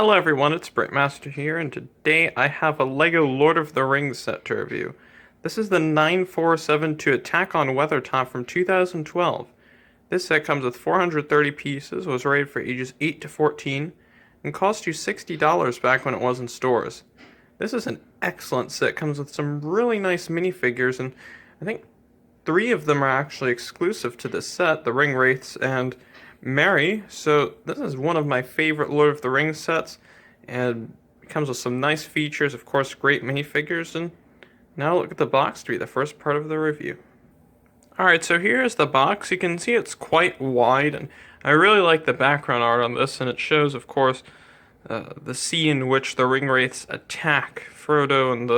Hello everyone, it's Brickmaster here, and today I have a LEGO Lord of the Rings set to review. This is the 947 Attack on Weathertop from 2012. This set comes with 430 pieces, was rated for ages 8 to 14, and cost you $60 back when it was in stores. This is an excellent set, comes with some really nice minifigures, and I think 3 of them are actually exclusive to this set, the Ring Wraiths and Merry. So this is one of my favorite Lord of the Rings sets, and it comes with some nice features, of course, great minifigures, and now look at the box to be the first part of the review. Alright, so here is the box. You can see it's quite wide, and I really like the background art on this, and it shows, of course, the sea in which the Ring Wraiths attack Frodo and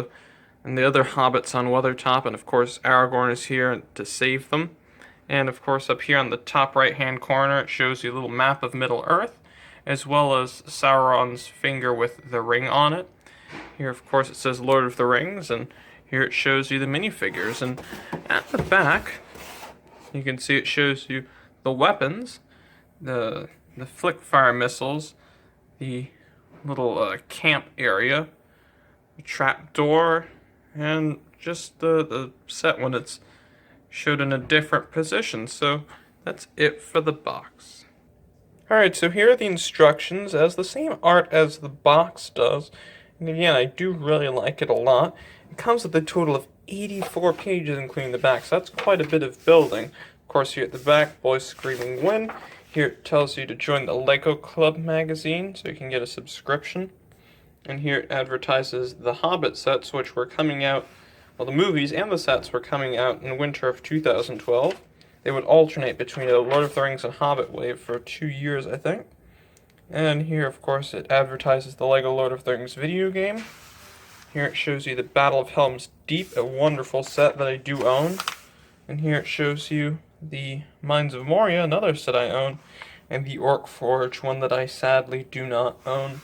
the other hobbits on Weathertop, and of course Aragorn is here to save them. And of course up here on the top right hand corner it shows you a little map of Middle Earth, as well as Sauron's finger with the ring on it. Here of course it says Lord of the Rings, and here it shows you the minifigures. And at the back you can see it shows you the weapons, the flick fire missiles, the little camp area, the trap door, and just the set when it's showed in a different position. So that's it for the box. Alright, so here are the instructions, as the same art as the box does. And again, I do really like it a lot. It comes with a total of 84 pages including the back, so that's quite a bit of building. Of course, here at the back, Boys Screaming Win. Here it tells you to join the LEGO Club magazine, so you can get a subscription. And here it advertises the Hobbit sets, which were coming out, well, the movies and the sets were coming out in winter of 2012. They would alternate between a Lord of the Rings and Hobbit wave for 2 years, I think. And here, of course, it advertises the LEGO Lord of the Rings video game. Here it shows you the Battle of Helm's Deep, a wonderful set that I do own. And here it shows you the Mines of Moria, another set I own, and the Orc Forge, one that I sadly do not own.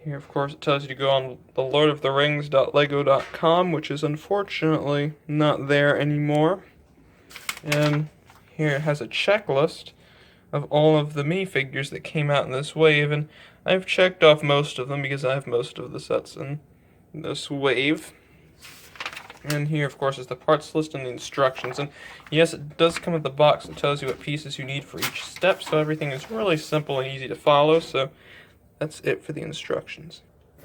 Here, of course, it tells you to go on the lordoftherings.lego.com, which is unfortunately not there anymore. And here it has a checklist of all of the minifigures that came out in this wave, and I've checked off most of them because I have most of the sets in this wave. And here, of course, is the parts list and the instructions. And yes, it does come with the box that tells you what pieces you need for each step, so everything is really simple and easy to follow. So that's it for the instructions.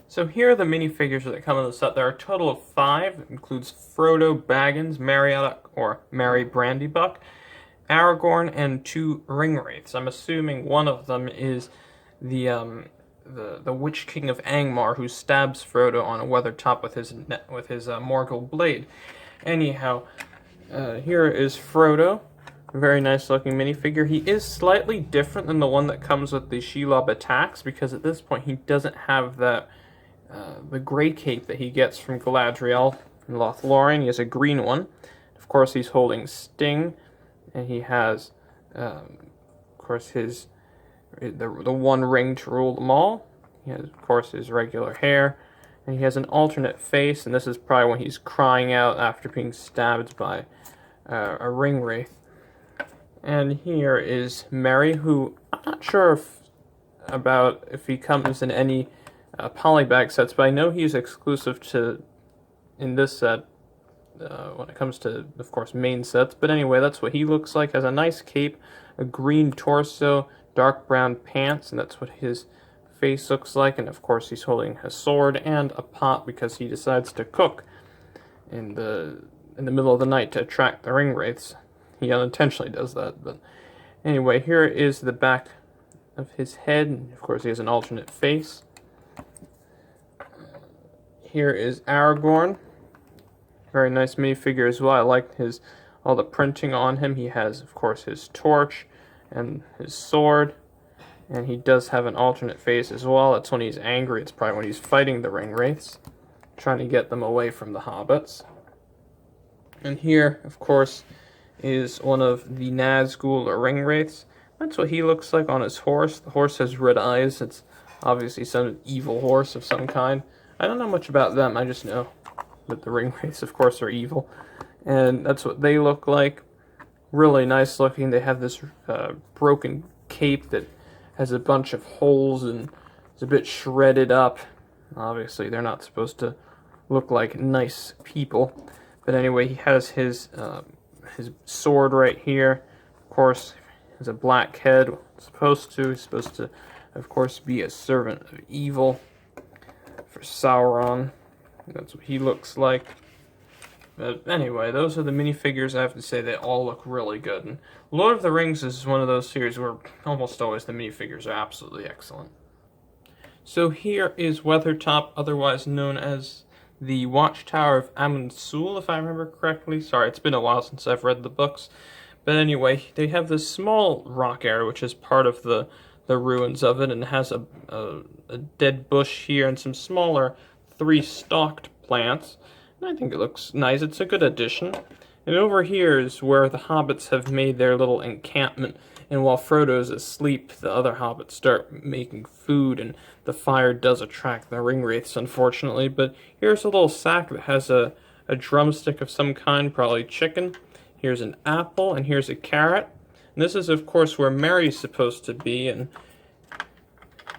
So here are the minifigures that come in the set. There are a total of 5. It includes Frodo Baggins, Merry Brandybuck, Aragorn, and 2 Ring Wraiths. I'm assuming one of them is the Witch King of Angmar, who stabs Frodo on a Weathertop with his Morgul blade. Anyhow, here is Frodo. A very nice looking minifigure. He is slightly different than the one that comes with the Shelob attacks, because at this point he doesn't have that the gray cape that he gets from Galadriel and Lothlorien. He has a green one. Of course, he's holding Sting, and he has, of course, the one ring to rule them all. He has, of course, his regular hair, and he has an alternate face, and this is probably when he's crying out after being stabbed by a ring wraith. And here is Merry, who I'm not sure if he comes in any polybag sets, but I know he's exclusive to in this set when it comes to, of course, main sets. But anyway, that's what he looks like. Has a nice cape, a green torso, dark brown pants, and that's what his face looks like. And of course, he's holding a sword and a pot because he decides to cook in the middle of the night to attract the ring wraiths. He unintentionally does that, but anyway, here is the back of his head, and of course he has an alternate face. Here is Aragorn. Very nice minifigure as well. I like all the printing on him. He has, of course, his torch and his sword, and he does have an alternate face as well. That's when he's angry. It's probably when he's fighting the ring wraiths, trying to get them away from the hobbits. And here, of course, is one of the Nazgul or ring wraiths. That's what he looks like on his horse. The horse has red eyes. It's obviously some evil horse of some kind. I don't know much about them. I just know that the ring wraiths, of course, are evil. And that's what they look like. Really nice looking. They have this broken cape that has a bunch of holes and is a bit shredded up. Obviously, they're not supposed to look like nice people. But anyway, he has his sword right here. Of course, he has a black head. He's supposed to, of course, be a servant of evil for Sauron. That's what he looks like. But anyway, those are the minifigures. I have to say they all look really good. And Lord of the Rings is one of those series where almost always the minifigures are absolutely excellent. So here is Weathertop, otherwise known as the Watchtower of Amun-Sul, if I remember correctly. Sorry, it's been a while since I've read the books. But anyway, they have this small rock area, which is part of the ruins of it, and it has a dead bush here and some smaller 3-stalked plants. And I think it looks nice. It's a good addition. And over here is where the hobbits have made their little encampment. And while Frodo's asleep, the other hobbits start making food, and the fire does attract the ringwraiths, unfortunately. But here's a little sack that has a drumstick of some kind, probably chicken. Here's an apple, and here's a carrot. And this is, of course, where Merry's supposed to be, and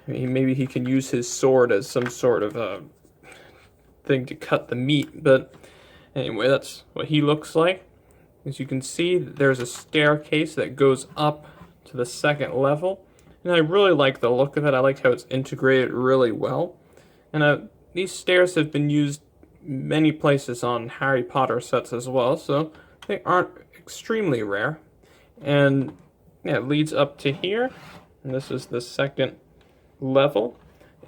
maybe he can use his sword as some sort of thing to cut the meat. But anyway, that's what he looks like. As you can see, there's a staircase that goes up to the 2nd level, and I really like the look of it. I like how it's integrated really well. And these stairs have been used many places on Harry Potter sets as well, so they aren't extremely rare. And yeah, it leads up to here, and this is the 2nd level.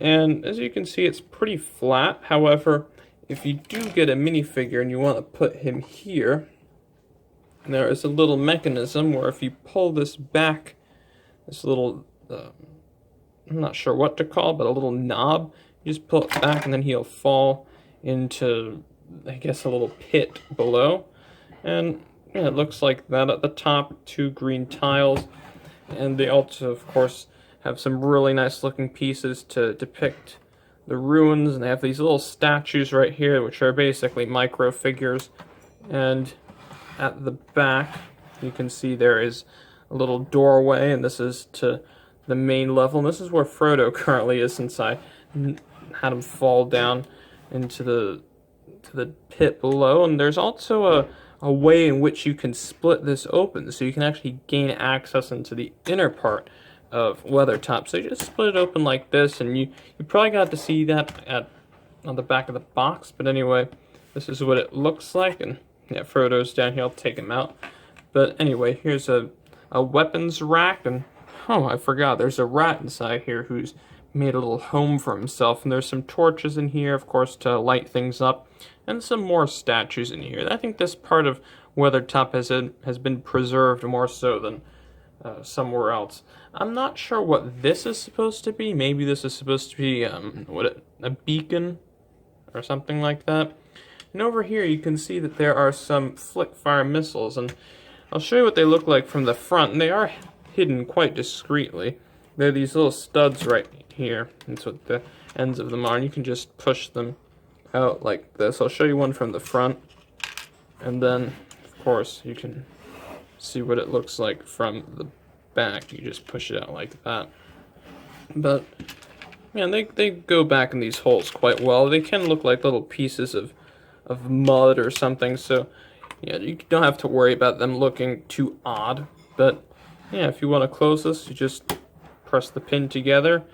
And as you can see, it's pretty flat. However, if you do get a minifigure and you want to put him here, there is a little mechanism where if you pull this back, this little, I'm not sure what to call, but a little knob, you just pull it back and then he'll fall into, I guess, a little pit below. And yeah, it looks like that at the top, 2 green tiles. And they also, of course, have some really nice looking pieces to depict the ruins. And they have these little statues right here, which are basically micro figures. And at the back, you can see there is a little doorway, and this is to the main level. And this is where Frodo currently is, since I had him fall down into the pit below. And there's also a way in which you can split this open, so you can actually gain access into the inner part of Weathertop. So you just split it open like this, and you probably got to see that on the back of the box. But anyway, this is what it looks like, and yeah, Frodo's down here. I'll take him out. But anyway, here's a weapons rack, and oh, I forgot, there's a rat inside here who's made a little home for himself, and there's some torches in here, of course, to light things up, and some more statues in here. I think this part of Weathertop has been preserved more so than somewhere else. I'm not sure what this is supposed to be. Maybe this is supposed to be a beacon or something like that. And over here you can see that there are some flick fire missiles, and I'll show you what they look like from the front, and they are hidden quite discreetly. They're these little studs right here. That's what the ends of them are, and you can just push them out like this. I'll show you one from the front, and then of course you can see what it looks like from the back. You just push it out like that. But man, they go back in these holes quite well. They can look like little pieces of mud or something, so yeah, you don't have to worry about them looking too odd. But yeah, if you want to close this, you just press the pin together,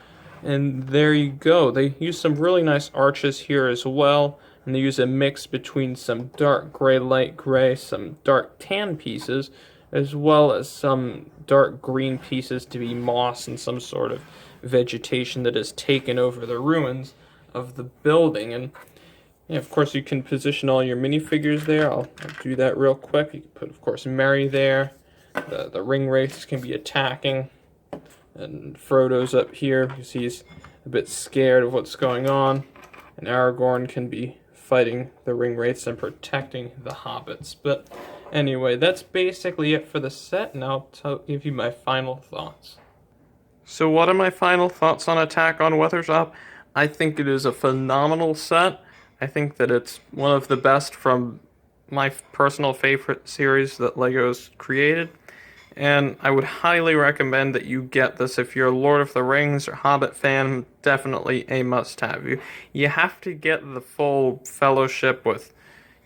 and there you go. They use some really nice arches here as well, and they use a mix between some dark gray, light gray, some dark tan pieces, as well as some dark green pieces to be moss and some sort of vegetation that has taken over the ruins of the building. And yeah, of course, you can position all your minifigures there. I'll do that real quick. You can put, of course, Merry there. The ringwraiths can be attacking. And Frodo's up here because he's a bit scared of what's going on. And Aragorn can be fighting the ringwraiths and protecting the hobbits. But anyway, that's basically it for the set, and I'll give you my final thoughts. So what are my final thoughts on Attack on Weathertop? I think it is a phenomenal set. I think that it's one of the best from my personal favorite series that LEGO's created. and I would highly recommend that you get this if you're a Lord of the Rings or Hobbit fan. Definitely a must-have. You have to get the full fellowship with.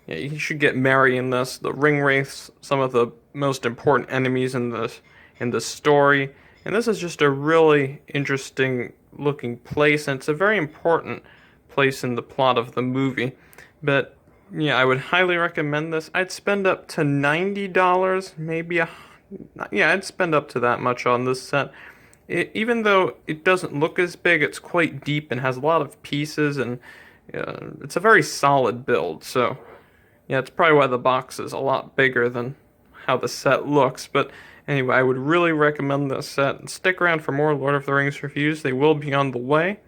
Yeah, you should get Merry in this. The ring wraiths, some of the most important enemies in the story, and this is just a really interesting looking place, and it's a very important place in the plot of the movie. But yeah, I would highly recommend this. I'd spend up to $90, maybe yeah, I'd spend up to that much on this set. Even though it doesn't look as big, it's quite deep and has a lot of pieces, and it's a very solid build. So yeah, it's probably why the box is a lot bigger than how the set looks. But anyway, I would really recommend this set. And stick around for more Lord of the Rings reviews. They will be on the way.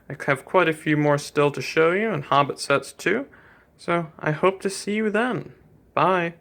I have quite a few more still to show you, and Hobbit sets too. So I hope to see you then. Bye.